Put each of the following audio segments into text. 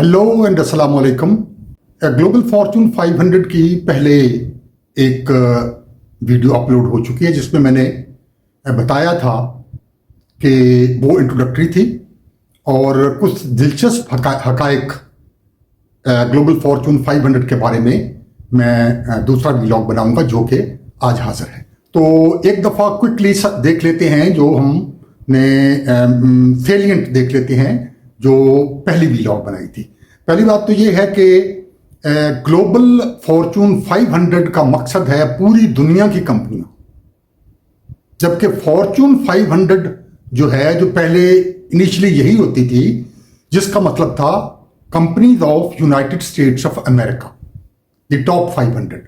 Hello and अस्सलाम वालेकुम। Global Fortune 500 की पहले एक वीडियो अपलोड हो चुकी है जिसमें मैंने बताया था कि वो इंट्रोडक्टरी थी और कुछ दिलचस्प हकायक ग्लोबल फॉर्चून 500 के बारे में मैं दूसरा व्लॉग बनाऊंगा जो कि आज हाजिर है। तो एक दफ़ा क्विकली देख लेते हैं जो हमने सेलिएंट देख लेते हैं जो पहली व्लॉग बनाई थी। पहली बात तो ये है कि ग्लोबल फॉर्चून 500 का मकसद है पूरी दुनिया की कंपनियां, जबकि फॉर्चून 500 जो है जो पहले इनिशियली यही होती थी जिसका मतलब था companies of United States of America, the top 500,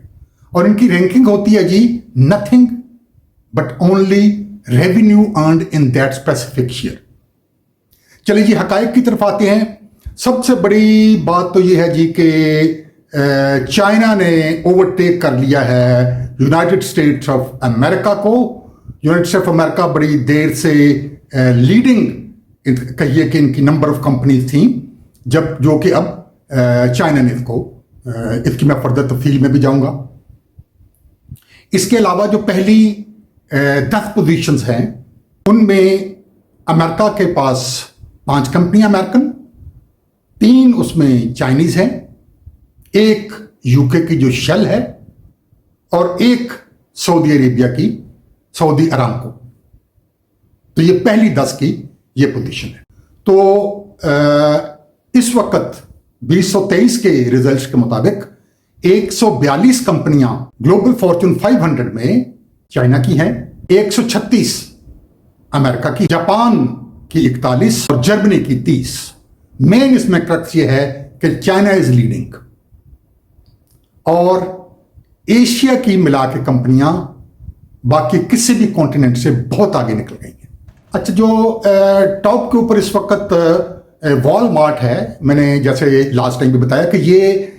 और इनकी रैंकिंग होती है जी nothing but only revenue earned in that specific share. चलिए जी हकायक की तरफ आते हैं। सबसे बड़ी बात तो यह है जी कि चाइना ने ओवरटेक कर लिया है यूनाइटेड स्टेट्स ऑफ अमेरिका को। यूनाइटेड स्टेट्स ऑफ अमेरिका बड़ी देर से लीडिंग कहिए कि इनकी नंबर ऑफ कंपनीज थी, जब जो कि अब चाइना ने इसकी मैं फर्दर तफसील में भी जाऊंगा। इसके अलावा जो पहली 10 पोजीशंस हैं उनमें अमेरिका के पास 5 कंपनियां अमेरिकन, 3 उसमें चाइनीज हैं, एक यूके की जो शेल है और एक सऊदी अरेबिया की सऊदी अरामको। तो ये पहली 10 की ये पोजीशन है। तो इस वक्त 2023 के रिजल्ट्स के मुताबिक 142 कंपनियां ग्लोबल फॉर्चून 500 में चाइना की हैं, 136 अमेरिका की, जापान की 41 और जर्मनी की 30। मेन इसमें क्रक्स ये है कि चाइना इज लीडिंग और एशिया की मिला के कंपनियां बाकी किसी भी कॉन्टिनेंट से बहुत आगे निकल गई हैं। अच्छा, जो टॉप के ऊपर इस वक्त वॉलमार्ट है, मैंने जैसे लास्ट टाइम भी बताया कि ये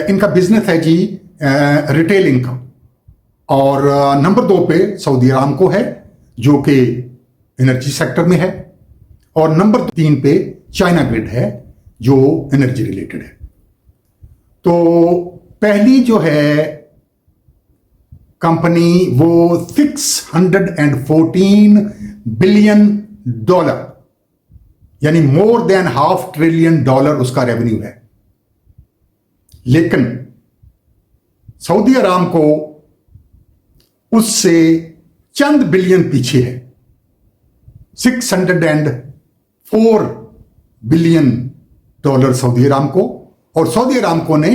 इनका बिजनेस है जी रिटेलिंग का, और नंबर 2 पे सऊदी अरामको है जो कि एनर्जी सेक्टर में है, और नंबर 3 पे चाइना ग्रिड है जो एनर्जी रिलेटेड है। तो पहली जो है कंपनी वो $614 बिलियन यानी मोर देन $500 बिलियन उसका रेवेन्यू है, लेकिन सऊदी अरामको उससे चंद बिलियन पीछे है, $604 बिलियन सऊदी अरामको। और सऊदी अरामको ने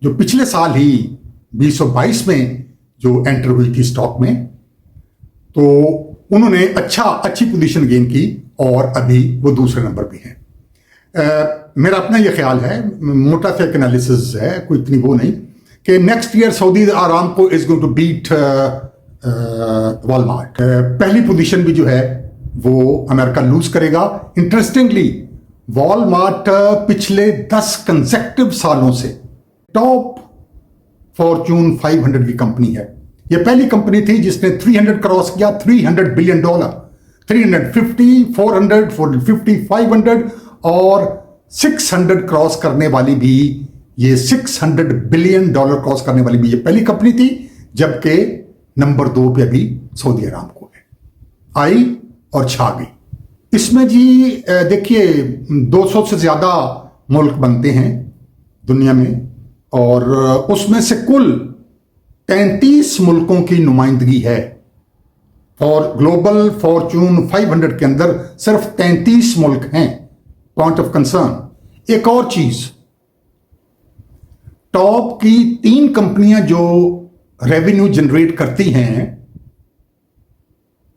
जो पिछले साल ही 2022 में जो एंटर हुई थी स्टॉक में, तो उन्होंने अच्छी पोजीशन गेन की और अभी वो दूसरे नंबर पे हैं। मेरा अपना ये ख्याल है, मोटा सा एक एनालिसिस है, कोई इतनी वो नहीं, कि next year Saudi Aramco is going to beat Walmart. पहली पोजीशन भी जो है वो अमेरिका लूज करेगा। इंटरेस्टिंगली वॉलमार्ट पिछले 10 कंसेक्टिव सालों से टॉप फॉर्चून 500 की कंपनी है। यह पहली कंपनी थी जिसने 300 क्रॉस किया, $300 बिलियन, 350, 400, 450, 500 और 600 क्रॉस करने वाली भी, ये $600 बिलियन क्रॉस करने वाली भी ये पहली कंपनी थी, जबकि नंबर 2 पे अभी सऊदी अरामको है। आई और छा गई। इसमें जी देखिए 200 से ज्यादा मुल्क बनते हैं दुनिया में, और उसमें से कुल 33 मुल्कों की नुमाइंदगी है, और ग्लोबल फॉर्चून 500 के अंदर सिर्फ 33 मुल्क हैं। पॉइंट ऑफ कंसर्न एक और चीज, टॉप की 3 कंपनियां जो रेवेन्यू जनरेट करती हैं,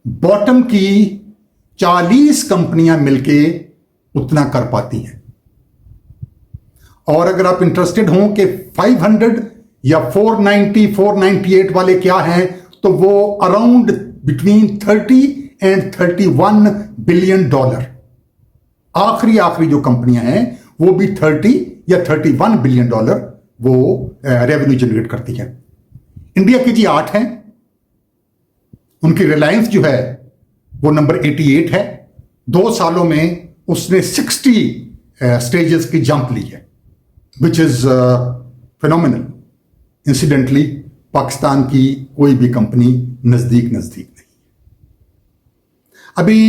बॉटम की 40 कंपनियां मिलके उतना कर पाती हैं। और अगर आप इंटरेस्टेड हों कि 500 या 490, 498 वाले क्या हैं, तो वो अराउंड बिटवीन $30 and $31 बिलियन। आखिरी जो कंपनियां हैं वो भी 30 या $31 बिलियन वो रेवेन्यू जनरेट करती हैं। इंडिया की जी 8 हैं, उनकी रिलायंस जो है वो नंबर 88 है। 2 सालों में उसने 60 स्टेजेस की जंप ली है। Which is phenomenal. Incidentally Pakistan की कोई भी कंपनी नजदीक नहीं। अभी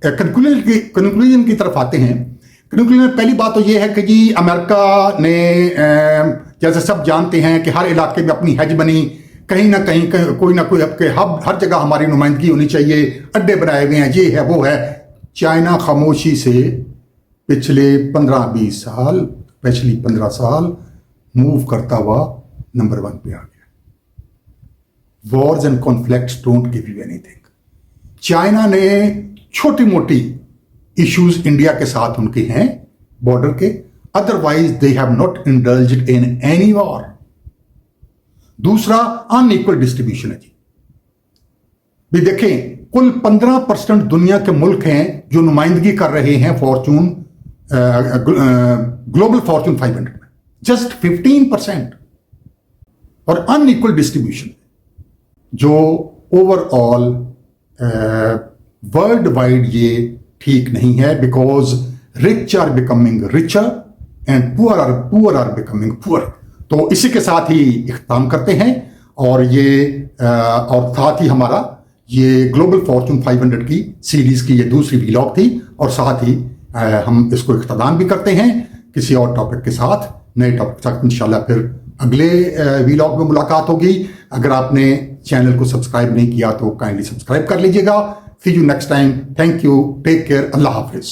कंक्लूजन की तरफ आते हैं। कंक्लूजन में पहली बात तो यह है कि जी अमेरिका ने जैसे सब जानते हैं कि हर इलाके में अपनी हेज बनी, कहीं ना कहीं कोई ना कोई हब, हर जगह हमारी नुमाइंदगी होनी चाहिए, अड्डे बनाए हुए हैं, ये है वो है। चाइना खामोशी से पिछले 15-20 साल, पिछली 15 साल मूव करता हुआ नंबर 1 पे आ गया। Wars and conflicts don't give you anything. China ने छोटी मोटी इश्यूज इंडिया के साथ उनके हैं बॉर्डर के, otherwise they have not indulged in any war. दूसरा अनइक्वल डिस्ट्रीब्यूशन है जी। भी देखें, कुल 15% दुनिया के मुल्क हैं जो नुमाइंदगी कर रहे हैं फॉर्चून ग्लोबल फॉर्चून 500 में, जस्ट 15%। और अनइक्वल डिस्ट्रीब्यूशन जो ओवरऑल वर्ल्ड वाइड ये ठीक नहीं है, because rich are becoming richer and poor are becoming poor. तो इसी के साथ ही इख्तिताम करते हैं और और साथ ही हमारा ये ग्लोबल फॉर्चून 500 की सीरीज की ये दूसरी व्लॉग थी, और साथ ही हम इसको इख्तिताम भी करते हैं किसी और टॉपिक के साथ, नए टॉपिक के साथ। इंशाल्लाह फिर अगले व्लॉग में मुलाकात होगी। अगर आपने चैनल को सब्सक्राइब नहीं किया तो काइंडली सब्सक्राइब कर लीजिएगा। See you next time. Thank you, take care, अल्लाह हाफिज।